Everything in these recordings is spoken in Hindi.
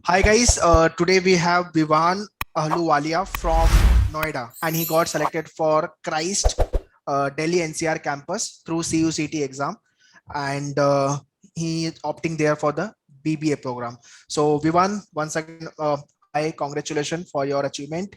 Hi guys, today we have Vivan Ahluwalia from Noida, and he got selected for Christ Delhi NCR campus through CUCT exam, and he is opting there for the BBA program. So Vivan, once again, hi, congratulations for your achievement.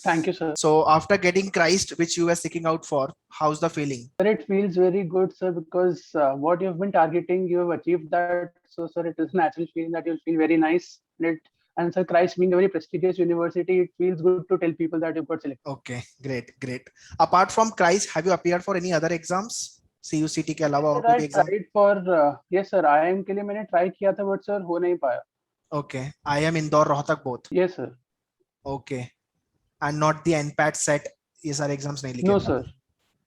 Thank you, sir. So after getting Christ, which you were seeking out for, how's the feeling? Sir, it feels very good, sir, because what you've been targeting, you have achieved that. So, sir, it is a natural feeling that you'll feel very nice. And sir, Christ being a very prestigious university, it feels good to tell people that you've got selected. Okay, great, great. Apart from Christ, have you appeared for any other exams? CUCT के Yes, अलावा sir, और कोई I भी exam? tried for, yes, sir, IIM के लिए मैंने ट्राई किया था, बट सर हो नहीं पाया. Okay, I am Indore, Rohtak both. Yes, sir. Okay, and not the NPAT set. ये सारे exams नहीं लिखे No, थे. sir.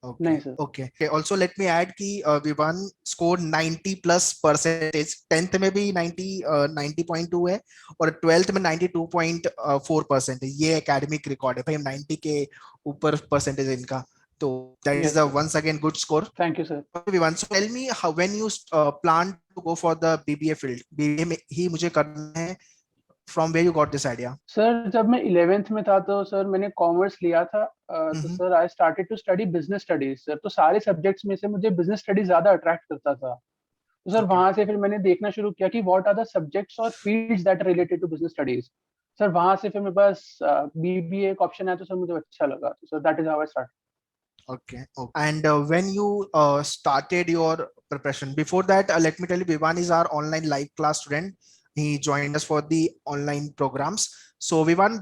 Okay, नहीं, sir. okay. Okay. Also, let me add कि Vivan scored 90 plus percentage. 10th में भी 90.2 है और 12th में 92.4% है. ये academic record है भाई. 90 के ऊपर percentage है इनका. तो that is Yes, the sir. once again good score. Thank you, sir. Okay, Vivan, so tell me how when you plan to go for the BBA field. BBA में ही मुझे करना है. From where you got this idea? Sir जब मैं 11th में था तो सर मैंने कॉमर्स लिया था. तो Mm-hmm. Sir I started to study business studies sir. तो सारे सब्जेक्ट्स में से मुझे बिजनेस स्टडीज ज्यादा अट्रैक्ट करता था. तो सर Okay. वहां से फिर मैंने देखना शुरू किया कि व्हाट आर द सब्जेक्ट्स और fields that related to business studies. Sir वहां से फिर मेरे पास बीबीए एक ऑप्शन है तो सर मुझे अच्छा लगा. तो sir that is how I start. Okay. Okay. And when you started your preparation, before that, let me tell you, Vivan is our online live class student. He joined us for the online programs. So, Vivan,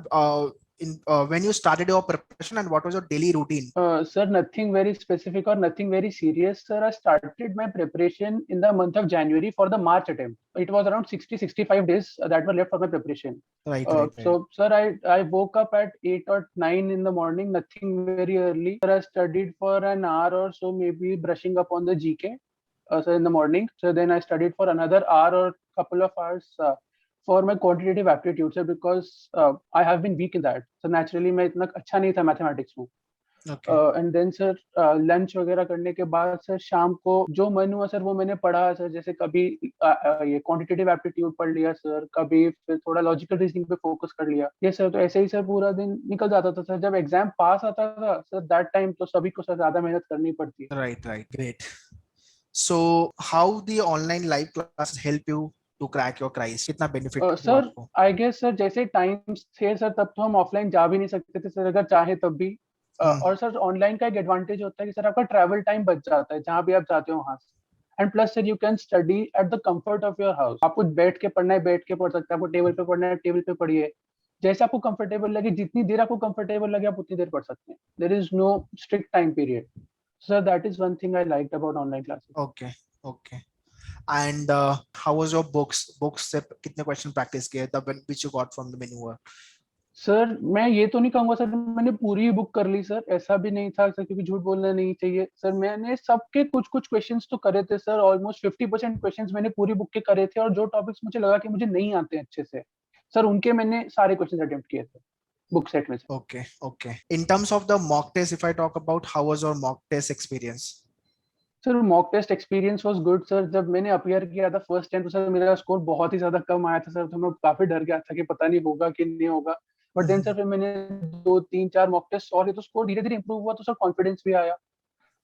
when you started your preparation and what was your daily routine? Sir, nothing very specific or nothing very serious. Sir, I started my preparation in the month of January for the March attempt. It was around 60-65 days that were left for my preparation. Right, right, right. So, sir, I woke up at 8 or 9 in the morning, nothing very early. Sir, I studied for an hour or so, maybe brushing up on the GK, sir, in the morning. So then I studied for another hour or couple of hours for my quantitative aptitude, sir, because I have been weak in that. So naturally, मैं इतना अच्छा नहीं था mathematics में. Okay. And then sir lunch वगैरह करने के बाद सर शाम को जो मन हुआ सर वो मैंने पढ़ा सर. जैसे कभी ये क्वांटिटेटिव एप्टीट्यूड पढ़ लिया सर, कभी फिर थोड़ा लॉजिकल रीजनिंग पे फोकस कर लिया. ये सर तो ऐसे ही सर पूरा दिन निकल जाता था. सर जब एग्जाम पास आता था सर दैट टाइम तो सभी को सर ज्यादा मेहनत करनी पड़ती है. Right, right. Great. So, how the online live classes help you to crack your crisis? कितना benefit हुआ सर आपको? आई गेस सर जैसे टाइम्स थे सर तब तो हम ऑफलाइन जा भी नहीं सकते थे सर अगर चाहे तब भी. Hmm. और सर ऑनलाइन का एक एडवांटेज होता है कि सर आपका ट्रैवल टाइम बच जाता है जहां भी आप जाते हो वहां से. And plus sir you can study at the comfort of your house. आपको बैठ के पढ़ना है बैठ के पढ़ सकते हैं, आपको टेबल पे पढ़ना है टेबल पे पढ़िए. जैसे आपको कंफर्टेबल लगे, जितनी देर आपको कंफर्टेबल लगे आप उतनी देर पढ़ सकते हैं. There is no strict time period. Sir that is one thing I liked about online classes. Okay. Okay. And how was your books से कितने question practice किए the one which you got from the menu? Sir मैं ये तो नहीं कहूंगा सर मैंने पूरी बुक कर ली सर. ऐसा भी नहीं था सर क्योंकि झूठ बोलना नहीं चाहिए. सर मैंने सबके कुछ कुछ क्वेश्चंस तो करे थे सर. ऑलमोस्ट 50% क्वेश्चंस मैंने पूरी बुक के करे थे. और जो टॉपिक्स मुझे लगा कि मुझे नहीं आते हैं अच्छे से सर उनके मैंने सारे क्वेश्चंस अटेम्प्ट किए थे बुक सेट में से. Okay, okay. In terms of the mock test, if I talk about how was your mock test experience? Sir mock test experience was good sir. जब मैंने अपियर किया था फर्स्ट टाइम तो सर मेरा स्कोर बहुत ही ज्यादा कम आया था सर. तो मैं काफी डर गया था कि पता नहीं होगा कि नहीं होगा. But then sir Mhm. फिर मैंने 2 3 4 मॉक टेस्ट और ये तो स्कोर धीरे धीरे इंप्रूव हुआ तो सर कॉन्फिडेंस भी आया.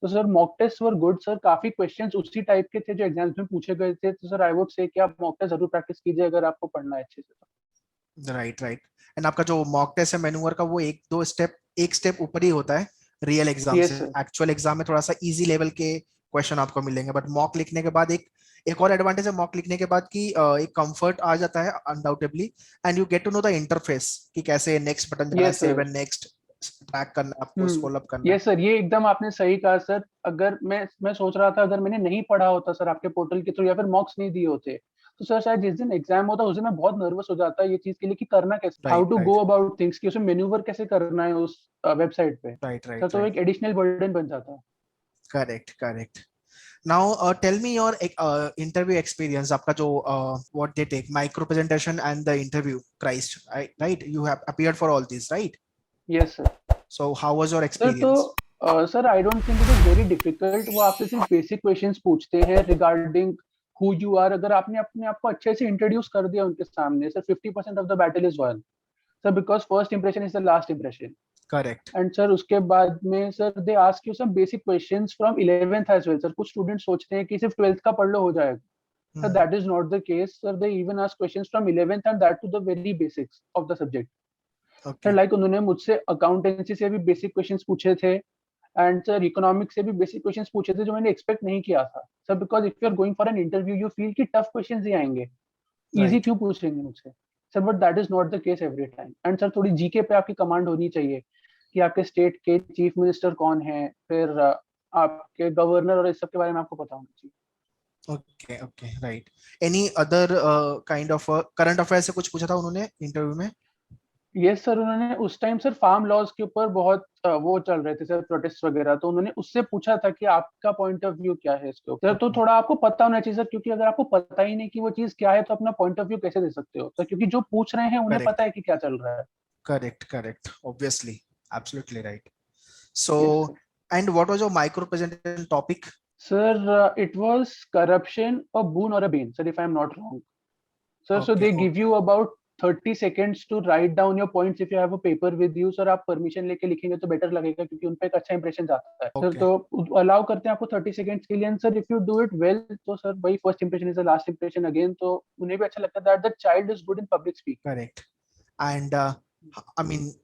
तो sir mock test were good sir. काफी क्वेश्चंस उसी टाइप के थे जो एग्जाम्स में पूछे गए थे. तो सर आई वुड से कि आप मॉक टेस्ट जरूर प्रैक्टिस कीजिए अगर आपको पढ़ना है अच्छे से. Right, right. And आपका जो mock test है मेनूवर का वो एक स्टेप ऊपर ही होता है रियल एग्जाम यस से. सर. एक्चुअल एग्जाम में थोड़ा सा इजी लेवल के क्वेश्चन आपको मिलेंगे, बट मॉक लिखने के बाद एक एक और एडवांटेज है मॉक लिखने के बाद कि एक कंफर्ट आ जाता है undoubtedly, and you get to know the interface कि कैसे नेक्स्ट बटन दबाना है, yes save sir. And next track करना है, आपको स्क्रॉल अप करना है. यस सर, ये एकदम आपने सही कहा सर. अगर मैं सोच रहा था अगर मैंने नहीं पढ़ा होता सर आपके पोर्टल के थ्रू या फिर मॉक्स नहीं दिए होते तो सर शायद जिस दिन एग्जाम होता उस दिन मैं बहुत नर्वस हो जाता ये चीज के लिए कि करना कैसे, how right, to go right, about things कि उसमें मेन्यूवर कैसे करना है उस वेबसाइट पे. राइट, सर राइट, तो राइट. एक एडिशनल बर्डन बन जाता. Correct, correct. Now, tell me your interview experience. आपका जो what they take micro presentation and the interview, Christ, right? You have appeared for all these, right? Yes sir. So, how was your sir तो experience? Sir I don't think it is very difficult. वो आपसे सिर्फ बेसिक क्वेश्चंस पूछते हैं रिगार्डिंग हु यू आर, अगर आपने अपने आप को अच्छे से इंट्रोड्यूस कर दिया उनके सामने, sir 50% of the battle is won sir, because first impression is the last impression. Correct. And sir उसके बाद में sir they ask you some basic questions from 11th as well. Sir कुछ स्टूडेंट्स सोचते हैं कि सिर्फ 12th का पढ़ लो हो जाएगा. Sir, that is not the case. Sir, they even ask questions from 11th and that to the very basics of the subject. Sir, Okay. like उन्होंने मुझसे अकाउंटेंसी से भी बेसिक क्वेश्चंस पूछे थे एंड सर इकोनॉमिक्स से भी बेसिक क्वेश्चंस पूछे थे जो मैंने एक्सपेक्ट नहीं किया था. Sir because if you are going for an interview you feel कि टफ क्वेश्चंस ही आएंगे, इजी Right. क्यों पूछेंगे मुझसे. Sir but that is not the case every time. And sir थोड़ी जीके पे आपकी कमांड होनी चाहिए कि आपके स्टेट के चीफ मिनिस्टर कौन है, फिर आपके गवर्नर और इस सब के बारे में आपको पता होना चाहिए. Okay, okay, right. Any other kind of current affairs से कुछ पूछा था उन्होंने इंटरव्यू में? यस सर, उन्होंने उस टाइम सर फार्म लॉज के ऊपर बहुत वो चल रहे थे सर प्रोटेस्ट वगैरह, तो उन्होंने उससे पूछा था कि आपका पॉइंट ऑफ व्यू क्या है इसके ऊपर. तो थोड़ा आपको पता होना चाहिए सर, क्योंकि अगर आपको पता ही नहीं कि वो चीज क्या है तो अपना पॉइंट ऑफ व्यू कैसे दे सकते हो सर, क्योंकि जो पूछ रहे हैं उन्हें Correct. पता है कि क्या चल रहा है. Correct, correct. Obviously, absolutely right. Yes, So, sir. and what was your micro presentation topic? Sir, it was corruption, a boon or a bane, sir, if I'm not wrong. Sir, so Okay, they give you about 30 seconds to write down your points if you have a paper with you. Sir आप परमिशन लेके लिखेंगे तो बेटर लगेगा क्योंकि उन पे एक अच्छा इंप्रेशन जाता है. Sir Okay. तो अलाउ करते हैं आपको 30 सेकंड्स के लिए. Sir if you do it well तो सर वही first impression is the last impression again, तो उन्हें भी अच्छा लगता है that the child is good in public speak. Correct. And I mean,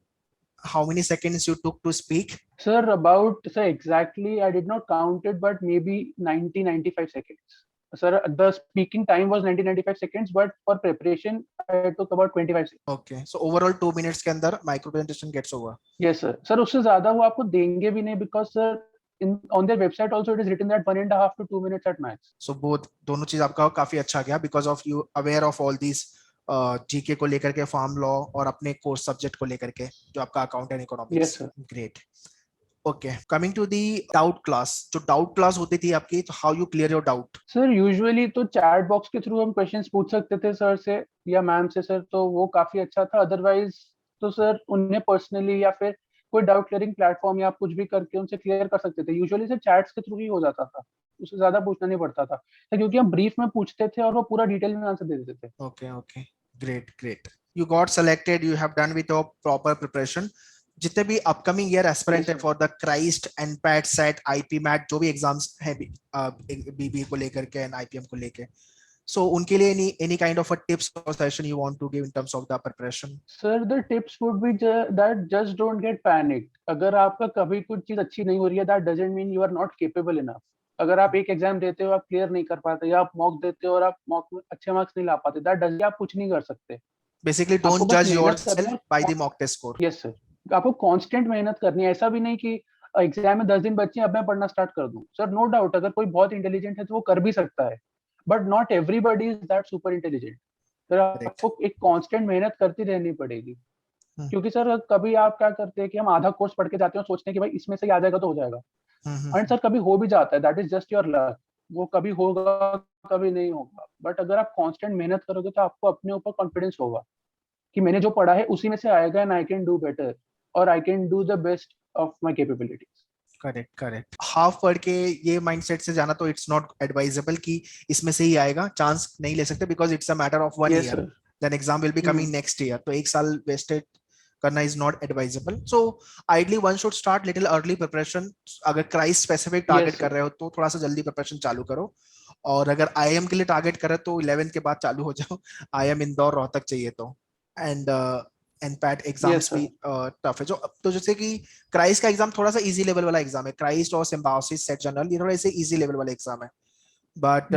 how many seconds you took to speak? Sir, about sir exactly I did not count it, but maybe 90-95 seconds. Sir, the speaking time was 90-95 seconds, but for preparation I took about 25 seconds. Okay. So overall 2 minutes के अंदर micro presentation gets over. Yes, sir. Sir, उससे ज्यादा वो आपको देंगे भी नहीं because sir in on their website also it is written that 1.5 to 2 minutes at max. So both दोनों चीज आपका काफी अच्छा गया because of you aware of all these GK को लेकर के, फार्म लॉ और अपने कोर्स सब्जेक्ट को लेकर के जो आपका account and economics. Yes, sir. Great. Okay, coming to the doubt class. जो डाउट क्लास होती थी आपकी, तो how you clear your doubt? Sir usually तो चैट बॉक्स के थ्रू हम क्वेश्चंस पूछ सकते थे सर से या मैम से सर, तो वो काफी अच्छा था. अदरवाइज तो सर उन्हें पर्सनली या फिर कोई डाउट क्लियरिंग प्लेटफॉर्म या आप कुछ भी करके उनसे क्लियर कर सकते थे. यूजुअली सर चैट्स के थ्रू ही हो जाता था, उससे ज्यादा पूछना नहीं पड़ता था सर, क्योंकि हम ब्रीफ में पूछते थे और वो पूरा डिटेल में आंसर दे देते थे. Okay, okay, great, great. You got selected, you have done with your proper preparation. जितने भी अपकमिंग ईयर एस्पिरेंट है for the Christ, NPAT, SET, IPMAT, जो भी एग्जाम्स है बीबी को लेकर के एंड आईपीएम को लेकर, so उनके लिए any kind of a tips or session you want to give in terms of the preparation? Sir, the tips would be that just don't get panicked. अगर आपका कभी कुछ चीज अच्छी नहीं हो रही है, that doesn't mean you are not capable enough. अगर आप एक एग्जाम देते हो आप क्लियर नहीं कर पाते, या आप मॉक देते हो और आप मॉक में अच्छे मार्क्स नहीं ला पाते, that doesn't mean आप कुछ नहीं कर सकते. Basically don't judge yourself by the mock test score. Yes sir. आपको कांस्टेंट मेहनत करनी है. ऐसा भी नहीं कि एग्जाम में 10 दिन बच्चे अब मैं पढ़ना स्टार्ट कर दूं. सर नो डाउट अगर कोई बहुत इंटेलिजेंट है तो वो कर भी सकता है, but not everybody is that super intelligent. Sir आपको एक कांस्टेंट मेहनत करती रहनी पड़ेगी, क्योंकि सर कभी आप क्या करते हैं कि हम आधा कोर्स पढ़ के जाते हैं, सोचते हैं कि भाई इसमें से आ जाएगा तो हो जाएगा, एंड सर कभी हो भी जाता है, that is just your luck. वो कभी होगा कभी नहीं होगा, बट अगर आप कांस्टेंट मेहनत करोगे तो आपको अपने ऊपर कॉन्फिडेंस होगा कि मैंने जो पढ़ा है उसी में से आएगा and I can do better और I can do the best of my capabilities. Correct, correct. Half पढ़ के ये माइंडसेट से जाना तो इट्स नॉट एडवाइजेबल कि इसमें से ही आएगा, चांस नहीं ले सकते because it's a matter of 1 year, then exam will be coming next year, तो एक साल वेस्टेड करना is not advisable. So ideally one should start little early preparation. अगर क्राइस्ट स्पेसिफिक टारगेट कर रहे हो तो थोड़ा सा जल्दी प्रिपरेशन चालू करो, और अगर आईएम के लिए टारगेट कर रहे हो तो 11th के बाद चालू हो जाओ. आईएम इंदौर रोहतक चाहिए तो. एंड एनपैट एग्जाम्स भी टफ है. जो तो जैसे कि क्राइस्ट का एग्जाम थोड़ा सा इजी लेवल वाला एग्जाम है, क्राइस्ट और सिम्बायोसिस, सेट जनरल, ये थोड़ा से इजी लेवल वाला एग्जाम है. But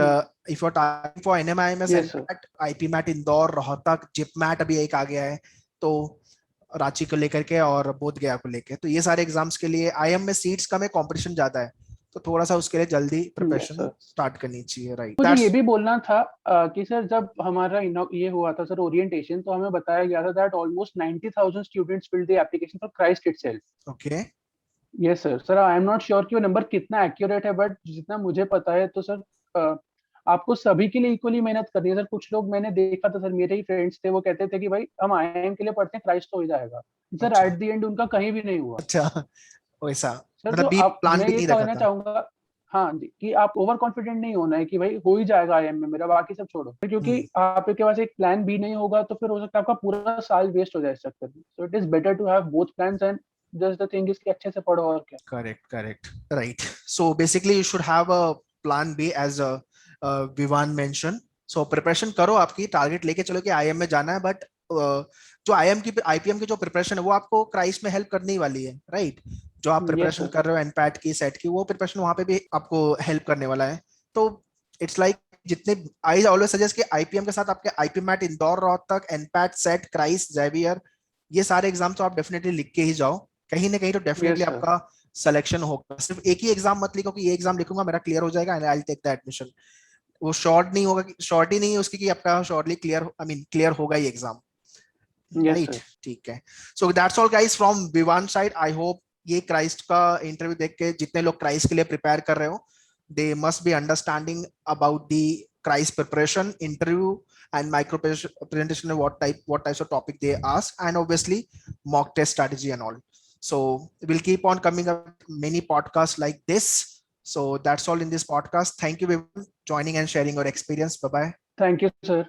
if you are targeting for NMIMS, NPAT, IPMAT Indore, Rohtak, JIPMAT अभी एक आ गया है, तो रांची को लेकर के और बोध गया को लेकर, तो ये सारे एग्जाम्स के लिए आईएम में सीट्स कम है, कंपटीशन ज्यादा है, तो थोड़ा सा उसके लिए जल्दी प्रिपरेशन स्टार्ट करनी चाहिए. राइट. मुझे ये भी बोलना था कि सर जब हमारा ये हुआ था सर ओरिएंटेशन, तो हमें बताया गया था that almost 90,000 students filled the application for Christ itself. Okay. Yes sir. Sir I am not sure कि वो नंबर कितना एक्यूरेट है, बट जितना मुझे पता है तो सर आपको सभी के लिए इक्वली मेहनत करनी है. सर कुछ लोग मैंने देखा था सर, मेरे ही फ्रेंड्स थे, वो कहते थे कि भाई हम आईआईएम के लिए पढ़ते हैं, क्राइस्ट तो हो जाएगा. सर एट द एंड उनका कहीं भी नहीं हुआ. अच्छा, वैसा सर मतलब तो बी आप प्लान मैं भी ये नहीं कहना रखा था. चाहूंगा, हाँ जी, कि आप ओवर कॉन्फिडेंट नहीं होना है कि भाई हो ही जाएगा IIM में मेरा, बाकी सब छोड़ो। क्योंकि आपके पास एक प्लान बी नहीं होगा तो फिर हो सकता है आपका पूरा साल वेस्ट हो जाए इस चक्कर में। So it is better to have both plans and just the thing is कि अच्छे से पढ़ो और क्या। Correct. Right. So basically, you should have a plan B as Vivan mentioned. So preparation करो, आपकी टारगेट लेके चलो कि IIM में जाना है, बट जो IIM की IPM की जो प्रिपरेशन है वो आपको क्राइस्ट में हेल्प करने ही वाली है, राइट? जो आप यस प्रिपरेशन सर। कर रहे हो एनपैट की, सेट की, वो प्रिपरेशन वहां पे भी आपको हेल्प करने वाला है। तो इट्स लाइक जितने आई ऑलवेज सजेस्ट कि IPM के साथ आपके IP MAT, Indore, Rohtak, NPAT, SET, Christ, Xavier, ये सारे एग्जाम तो आप डेफिनेटली लिख के ही जाओ। कहीं ना कहीं तो डेफिनेटली यस सर। आपका सिलेक्शन होगा। सिर्फ एक ही एग्जाम मत लिखो कि ये एग्जाम लिखूंगा मेरा क्लियर हो जाएगा and I will take the admission. वो शॉर्ट नहीं होगा, शॉर्ट ही नहीं है उसकी कि आपका shortly clear, I mean clear होगा ही एग्जाम, यस राइट? सर। ठीक है। So that's all guys from Vivaan side. I hope ये क्राइस्ट का इंटरव्यू देख के जितने लोग क्राइस्ट के लिए प्रिपेयर कर रहे हो, they must be understanding about the Christ preparation, interview and micro presentation, what types of topic they ask, and obviously mock test strategy and all. So we'll keep on coming up many podcasts like this. So that's all in this podcast. Thank you everyone joining and sharing your experience. Bye bye. Thank you sir.